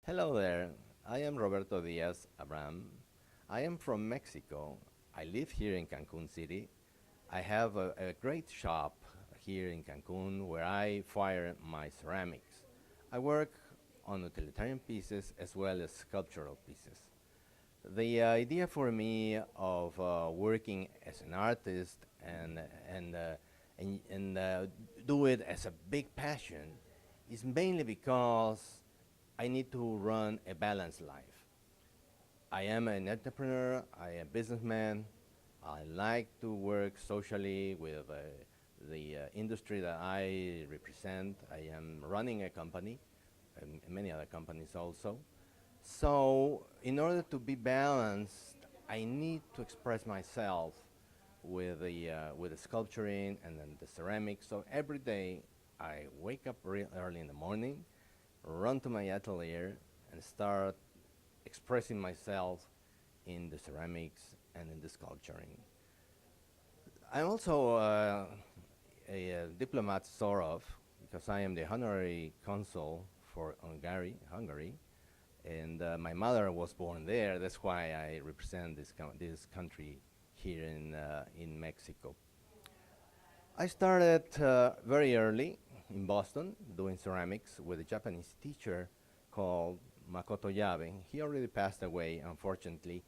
Hello there. I am Roberto Diaz Abram. I am from Mexico. I live here in Cancun City. I have a great shop here in Cancun where I fire my ceramics. I work on utilitarian pieces as well as sculptural pieces. The idea for me of working as an artist and uh, and do it as a big passion is mainly because I need to run a balanced life. I am an entrepreneur, I am a businessman. I like to work socially with the industry that I represent. I am running a company, and many other companies also. So, in order to be balanced, I need to express myself with the sculpturing and then the ceramics. So every day, I wake up real early in the morning, run to my atelier, and start expressing myself in the ceramics and in the sculpturing. I'm also a diplomat, sort of, because I am the honorary consul for Hungary, and my mother was born there. That's why I represent this country here in Mexico. I started very early in Boston doing ceramics with a Japanese teacher called Makoto Yabe. He already passed away, unfortunately,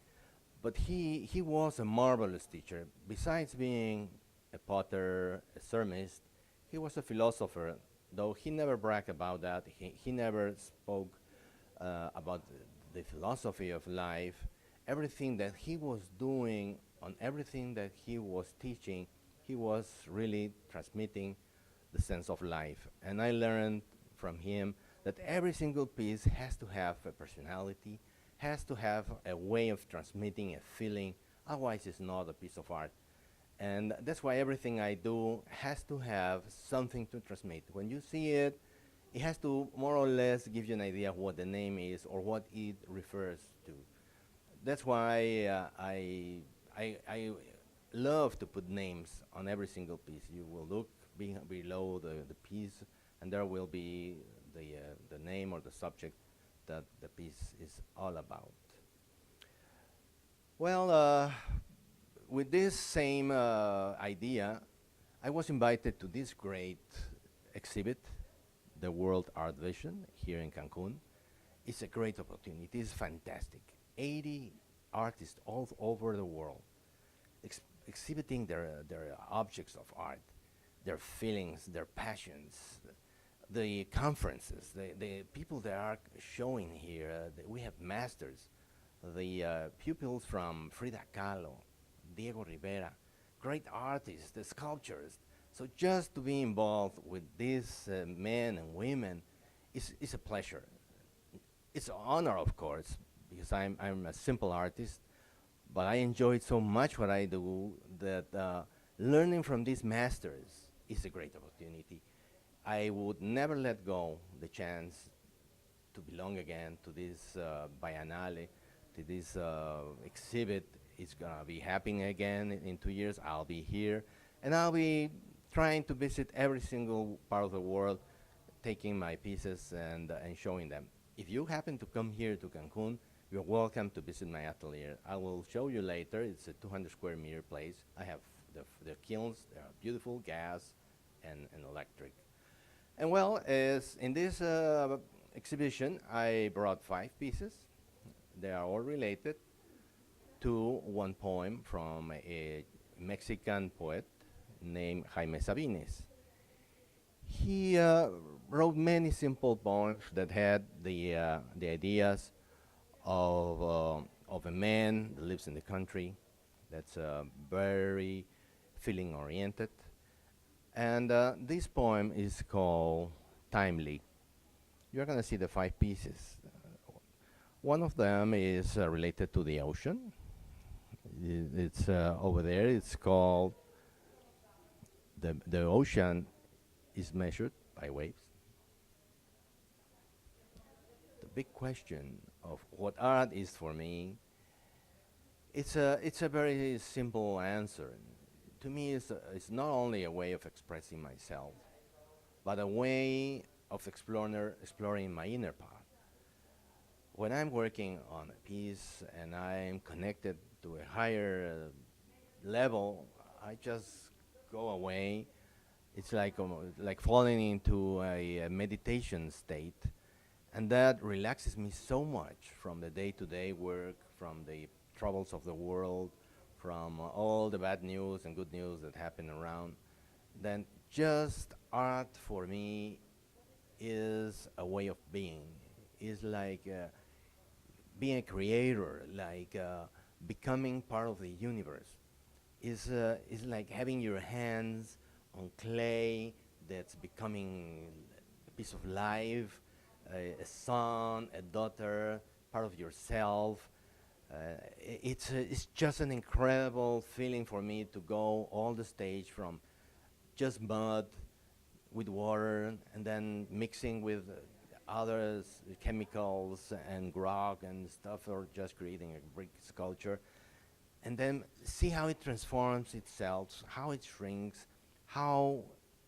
but he was a marvelous teacher. Besides being a potter, a ceramist, he was a philosopher, though he never bragged about that. He never spoke about the philosophy of life. Everything that he was doing, on everything that he was teaching, he was really transmitting the sense of life. And I learned from him that every single piece has to have a personality, has to have a way of transmitting a feeling, otherwise it's not a piece of art. And that's why everything I do has to have something to transmit. When you see it, it has to more or less give you an idea of what the name is or what it refers to. That's why I love to put names on every single piece. You will look below the piece, and there will be the name or the subject that the piece is all about. Well, with this same idea, I was invited to this great exhibit, the World Art Vision, here in Cancun. It's a great opportunity. It's fantastic. 80 artists all over the world exhibiting their objects of art, their feelings, their passions, the conferences, the people that are showing here. We have masters, the pupils from Frida Kahlo, Diego Rivera, great artists, the sculptors. So just to be involved with these men and women is a pleasure. It's an honor, of course, because I'm a simple artist, but I enjoy so much what I do that learning from these masters is a great opportunity. I would never let go the chance to belong again to this biennale, to this exhibit. It's gonna be happening again in 2 years. I'll be here, and I'll be trying to visit every single part of the world, taking my pieces and showing them. If you happen to come here to Cancun, you're welcome to visit my atelier. I will show you later. It's a 200 square meter place. I have the kilns. They are beautiful, gas and electric. And well, as in this exhibition, I brought 5 pieces. They are all related to one poem from a Mexican poet named Jaime Sabines. He wrote many simple poems that had the ideas of a man that lives in the country, that's very feeling oriented. And this poem is called Timely. You're going to see the 5 pieces. One of them is related to the ocean. It's over there. It's called the ocean is measured by waves. The big question of what art is for me, it's a very simple answer. To me, it's not only a way of expressing myself, but a way of exploring my inner path. when I'm working on a piece and I'm connected to a higher level, I just go away. It's like falling into a meditation state, and that relaxes me so much from the day-to-day work, from the troubles of the world, from all the bad news and good news that happen around. Then just art for me is a way of being. Is like being a creator, like becoming part of the universe. Is like having your hands on clay that's becoming a piece of life, a son, a daughter, part of yourself. It's just an incredible feeling for me to go all the stage from just mud with water and then mixing with other chemicals and rock and stuff, or just creating a brick sculpture, and then see how it transforms itself, how it shrinks, how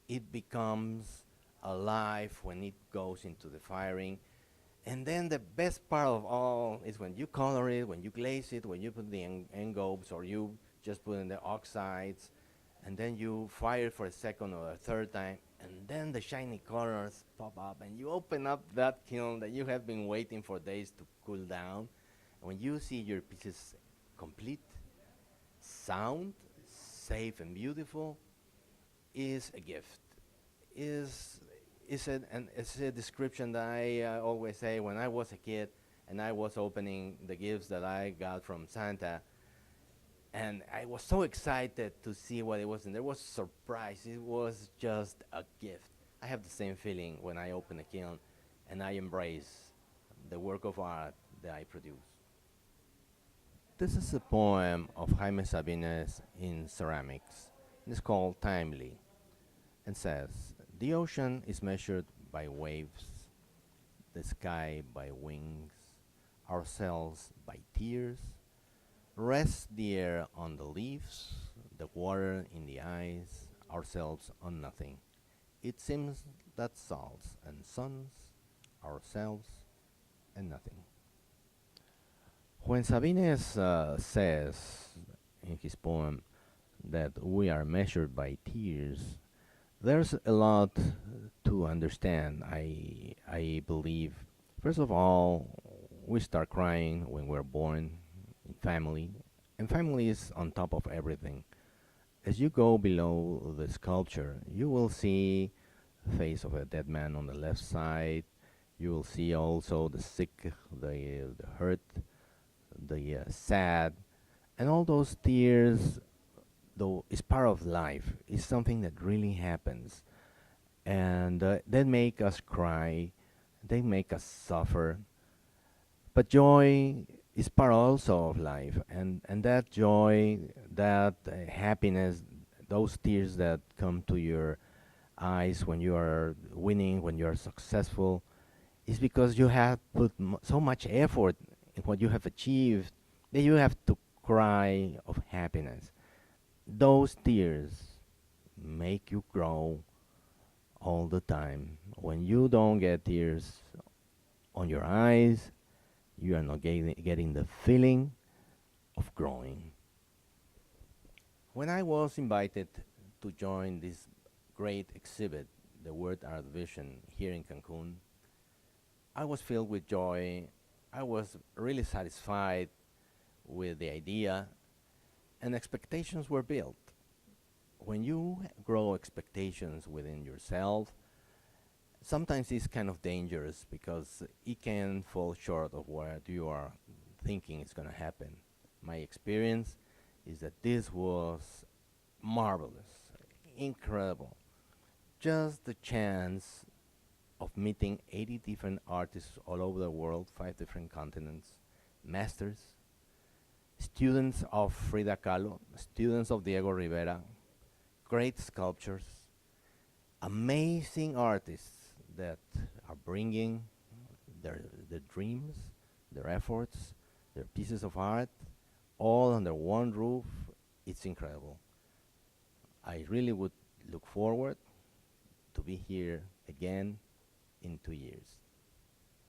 it becomes alive when it goes into the firing. And then the best part of all is when you color it, when you glaze it, when you put the engobes, or you just put in the oxides, and then you fire it for a second or a third time, and then the shiny colors pop up, and you open up that kiln that you have been waiting for days to cool down. And when you see your pieces complete, sound, safe, and beautiful, is a gift. It's a description that I always say when I was a kid and I was opening the gifts that I got from Santa, and I was so excited to see what it was, and there was surprise. It was just a gift. I have the same feeling when I open a kiln and I embrace the work of art that I produce. This is a poem of Jaime Sabines in ceramics. It's called Timely, and says, "The ocean is measured by waves, the sky by wings, ourselves by tears. Rest the air on the leaves, the water in the eyes, ourselves on nothing. It seems that salts and suns, ourselves and nothing." When Sabines says in his poem that we are measured by tears, there's a lot to understand, I believe. First of all, we start crying when we're born in family, and family is on top of everything. As you go below the sculpture, you will see the face of a dead man on the left side. You will see also the sick, the hurt, the sad, and all those tears, though, is part of life. It's something that really happens, and they make us cry, they make us suffer. But joy is part also of life, and that joy, that happiness, those tears that come to your eyes when you are winning, when you are successful, is because you have put so much effort in what you have achieved that you have to cry of happiness. Those tears make you grow all the time. When you don't get tears on your eyes, you are not getting the feeling of growing. When I was invited to join this great exhibit, the Word Art Vision, here in Cancun, I was filled with joy. I was really satisfied with the idea, and expectations were built. When you grow expectations within yourself, sometimes it's kind of dangerous because it can fall short of what you are thinking is going to happen. My experience is that this was marvelous, incredible. Just the chance of meeting 80 different artists all over the world, 5 different continents, masters, students of Frida Kahlo, students of Diego Rivera, great sculptures, amazing artists that are bringing their dreams, their efforts, their pieces of art, all under one roof. It's incredible. I really would look forward to be here again in 2 years.